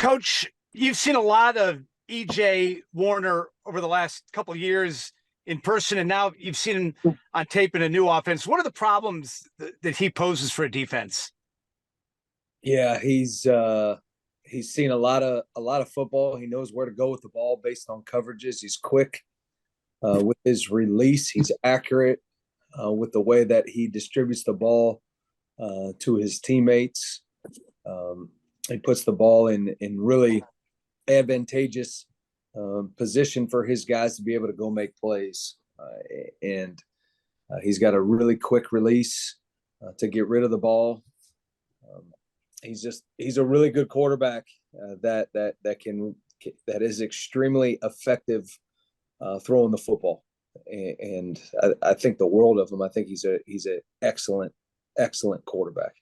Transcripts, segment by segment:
Coach, you've seen a lot of EJ Warner over the last couple of years in person, and now you've seen him on tape in a new offense. What are the problems that he poses for a defense? Yeah, he's seen a lot of football. He knows where to go with the ball based on coverages. He's quick with his release. He's accurate with the way that he distributes the ball to his teammates. He puts the ball in really advantageous position for his guys to be able to go make plays. And he's got a really quick release to get rid of the ball. He's a really good quarterback that is extremely effective throwing the football, and I think the world of him. I think he's an excellent quarterback.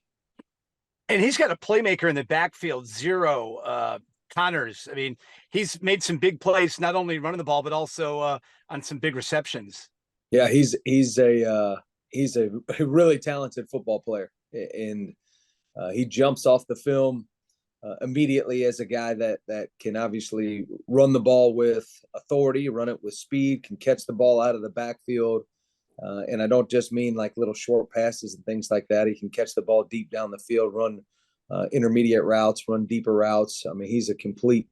And he's got a playmaker in the backfield, Zero Connors. I mean, he's made some big plays, not only running the ball, but also on some big receptions. Yeah, he's a really talented football player, and he jumps off the film immediately as a guy that can obviously run the ball with authority, run it with speed, can catch the ball out of the backfield. And I don't just mean like little short passes and things like that. He can catch the ball deep down the field, run intermediate routes, run deeper routes. I mean, he's a complete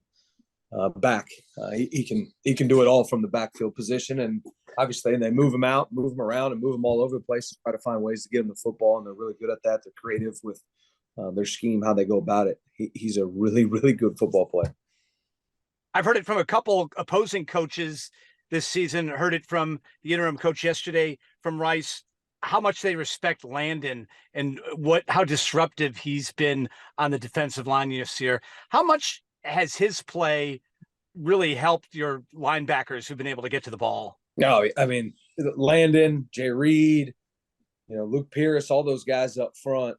back. He can do it all from the backfield position. And obviously, and they move him out, move him around, and move him all over the place to try to find ways to get him the football. And they're really good at that. They're creative with their scheme, how they go about it. He's a really, really good football player. I've heard it from a couple opposing coaches this season, heard it from the interim coach yesterday from Rice, how much they respect Landon and how disruptive he's been on the defensive line this year. How much has his play really helped your linebackers who've been able to get to the ball? No, I mean, Landon, Jay Reed, Luke Pierce, all those guys up front,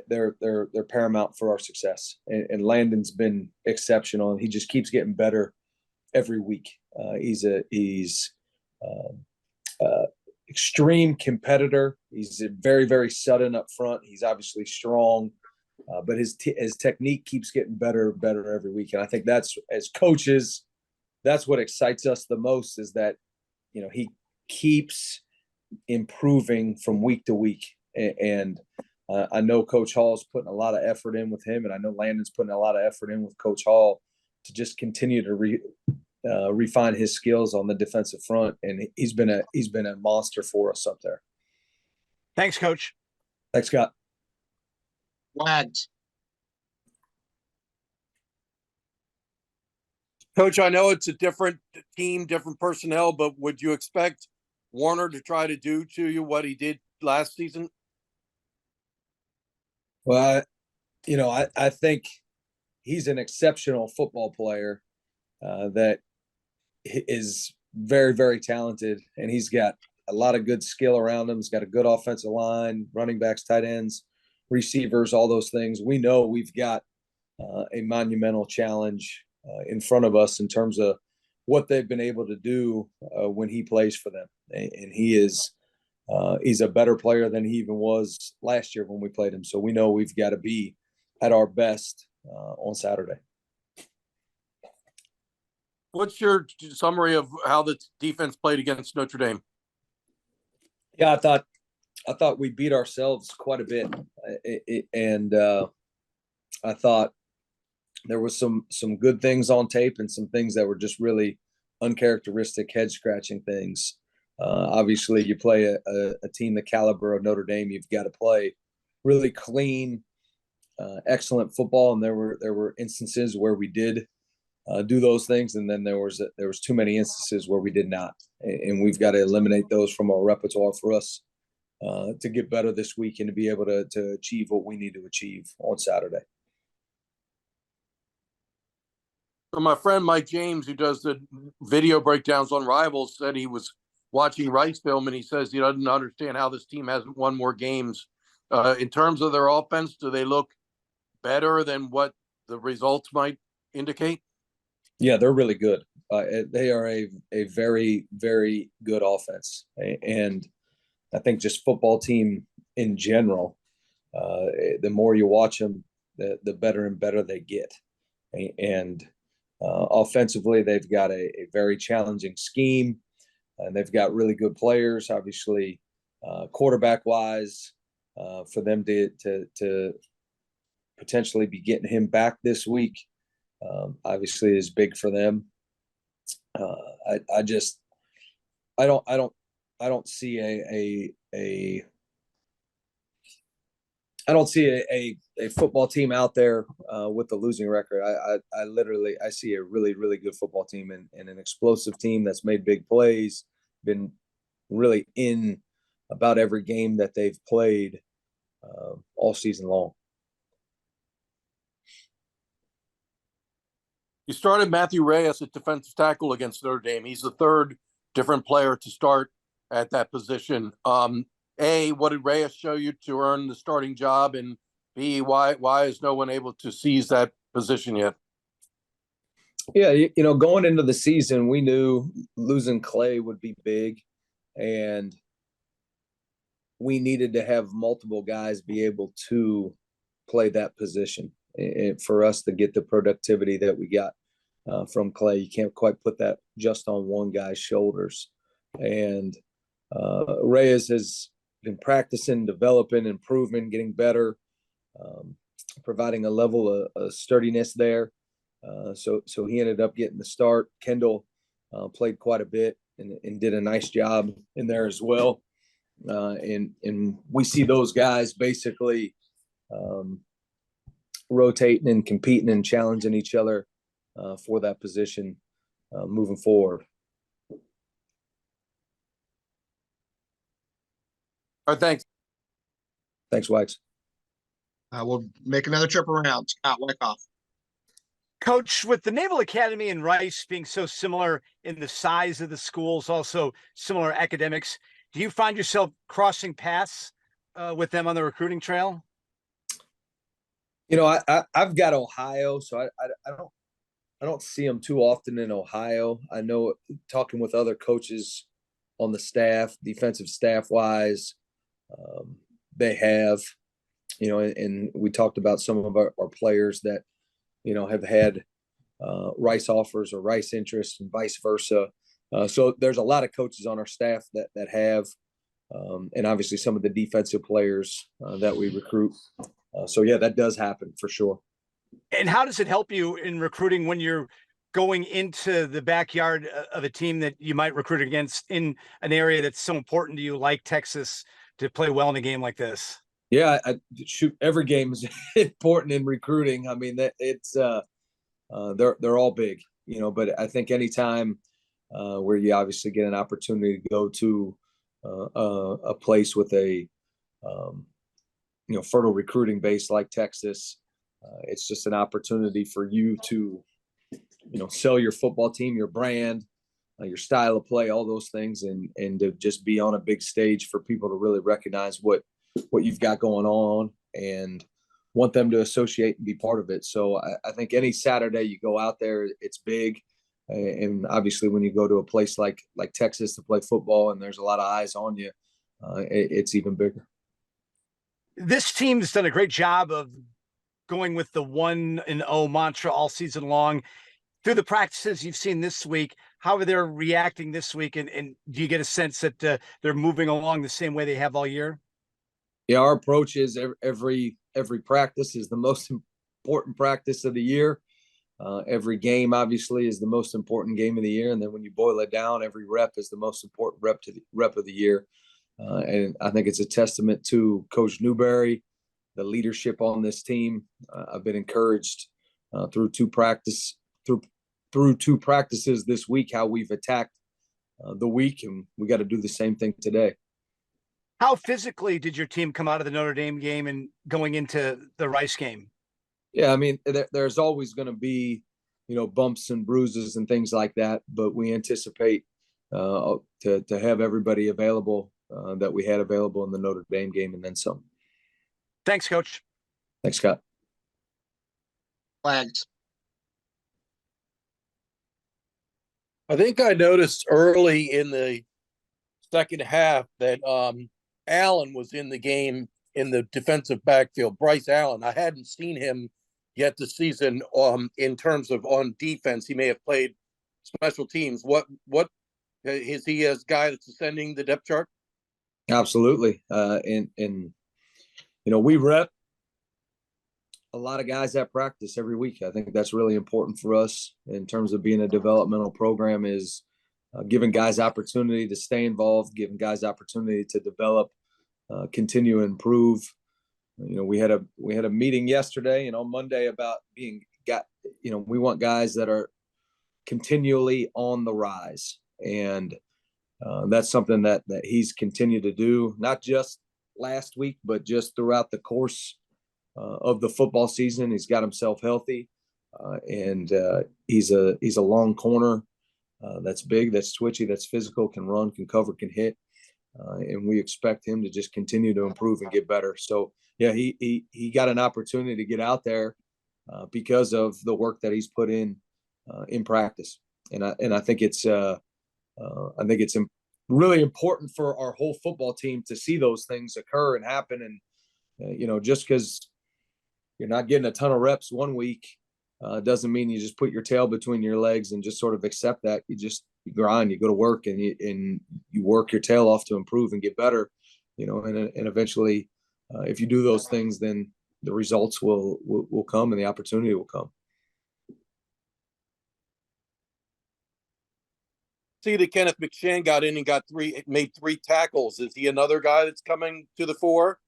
they're paramount for our success. And Landon's been exceptional, and he just keeps getting better every week. He's extreme competitor. He's very, very sudden up front. He's obviously strong, but his technique keeps getting better and better every week. And I think that's, as coaches, that's what excites us the most, is that he keeps improving from week to week. And I know Coach Hall's putting a lot of effort in with him, and I know Landon's putting a lot of effort in with Coach Hall to just continue to refine his skills on the defensive front, and he's been a monster for us up there. Thanks, Coach. Thanks, Scott. Wags. Coach, I know it's a different team, different personnel, but would you expect Warner to try to do to you what he did last season? Well, I think he's an exceptional football player that is very, very talented, and he's got a lot of good skill around him. He's got a good offensive line, running backs, tight ends, receivers, all those things. We know we've got a monumental challenge in front of us in terms of what they've been able to do when he plays for them. And he's a better player than he even was last year when we played him. So we know we've got to be at our best on Saturday. What's your summary of how the defense played against Notre Dame? Yeah, I thought we beat ourselves quite a bit, and I thought there was some good things on tape and some things that were just really uncharacteristic, head scratching things. Obviously, you play a team the caliber of Notre Dame, you've got to play really clean, excellent football, and there were instances where we did do those things, and then there was too many instances where we did not, and we've got to eliminate those from our repertoire for us to get better this week and to be able to achieve what we need to achieve on Saturday. So my friend Mike James, who does the video breakdowns on Rivals, said he was watching Rice film, and he says he doesn't understand how this team hasn't won more games. In terms of their offense, do they look better than what the results might indicate? Yeah, they're really good. They are a very, very good offense. And I think just football team in general, the more you watch them, the better and better they get. And offensively, they've got a very challenging scheme, and they've got really good players. Obviously, quarterback wise, for them to potentially be getting him back this week, obviously is big for them. I don't see I don't see a football team out there with a losing record. I literally see a really, really good football team and an explosive team that's made big plays, been really in about every game that they've played all season long. You started Matthew Reyes at defensive tackle against Notre Dame. He's the third different player to start at that position. A, what did Reyes show you to earn the starting job? And B, why is no one able to seize that position yet? Yeah, going into the season, we knew losing Clay would be big, and we needed to have multiple guys be able to play that position. And for us to get the productivity that we got from Clay, you can't quite put that just on one guy's shoulders. And Reyes has been practicing, developing, improving, getting better, providing a level of sturdiness there. So he ended up getting the start. Kendall played quite a bit and did a nice job in there as well. And we see those guys basically rotating and competing and challenging each other for that position moving forward. All right, thanks. Thanks, Wax. We'll make another trip around. Scott Wyckoff. Coach, with the Naval Academy and Rice being so similar in the size of the schools, also similar academics, do you find yourself crossing paths with them on the recruiting trail? I've got Ohio, so I don't see them too often in Ohio. I know, talking with other coaches on the staff, defensive staff wise, they have, and we talked about some of our players that, have had Rice offers or Rice interests and vice versa. So there's a lot of coaches on our staff that have, and obviously some of the defensive players that we recruit. So yeah, that does happen for sure. And how does it help you in recruiting when you're going into the backyard of a team that you might recruit against in an area that's so important to you, like Texas, to play well in a game like this? Yeah, every game is important in recruiting. I mean, they're all big, but I think anytime where you obviously get an opportunity to go to a place with a fertile recruiting base like Texas, it's just an opportunity for you to sell your football team, your brand, your style of play, all those things, and to just be on a big stage for people to really recognize what you've got going on and want them to associate and be part of it. So I think any Saturday you go out there, it's big. And obviously when you go to a place like Texas to play football and there's a lot of eyes on you, it's even bigger. This team's done a great job of going with the 1-0 mantra all season long. Through the practices you've seen this week, how are they reacting this week? And do you get a sense that they're moving along the same way they have all year? Yeah, our approach is every practice is the most important practice of the year. Every game obviously is the most important game of the year, and then when you boil it down, every rep is the most important rep of the year. And I think it's a testament to Coach Newberry, the leadership on this team. I've been encouraged through two practices this week how we've attacked the week, and we got to do the same thing today. How physically did your team come out of the Notre Dame game and going into the Rice game? Yeah, I mean, there's always going to be, bumps and bruises and things like that, but we anticipate to have everybody available that we had available in the Notre Dame game and then some. Thanks, Coach. Thanks, Scott. Flags. I think I noticed early in the second half that Allen was in the game in the defensive backfield. Bryce Allen, I hadn't seen him yet this season in terms of on defense. He may have played special teams. What is he as guy that's ascending the depth chart? Absolutely. We rep a lot of guys at practice every week. I think that's really important for us in terms of being a developmental program, is giving guys opportunity to stay involved, giving guys opportunity to develop, continue to improve. We had a meeting yesterday and on Monday about we want guys that are continually on the rise. And that's something that he's continued to do, not just last week, but just throughout the course of the football season. He's got himself healthy, and he's a long corner that's big, that's twitchy, that's physical, can run, can cover, can hit, and we expect him to just continue to improve and get better. So yeah, he got an opportunity to get out there because of the work that he's put in practice, and I think it's really important for our whole football team to see those things occur and happen. And just because you're not getting a ton of reps one week doesn't mean you just put your tail between your legs and just sort of accept that. You grind, you go to work, and you work your tail off to improve and get better, and eventually if you do those things, then the results will come and the opportunity will come. See that Kenneth McShane got in and made 3 tackles. Is he another guy that's coming to the fore?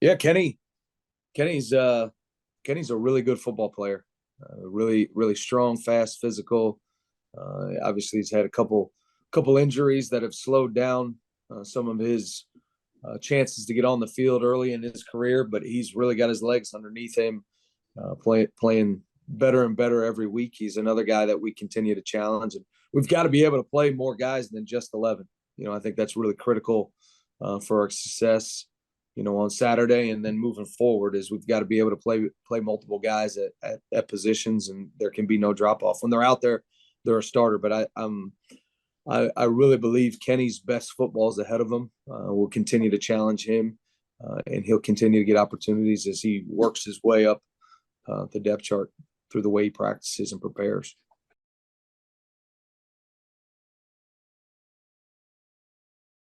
Yeah, Kenny's a really good football player. Really, really strong, fast, physical. Obviously, he's had a couple injuries that have slowed down some of his chances to get on the field early in his career, but he's really got his legs underneath him, playing better and better every week. He's another guy that we continue to challenge, and we've got to be able to play more guys than just 11. I think that's really critical for our success, on Saturday, and then moving forward is we've got to be able to play multiple guys at positions, and there can be no drop off. When they're out there, they're a starter. But I really believe Kenny's best football is ahead of him. We'll continue to challenge him, and he'll continue to get opportunities as he works his way up the depth chart through the way he practices and prepares.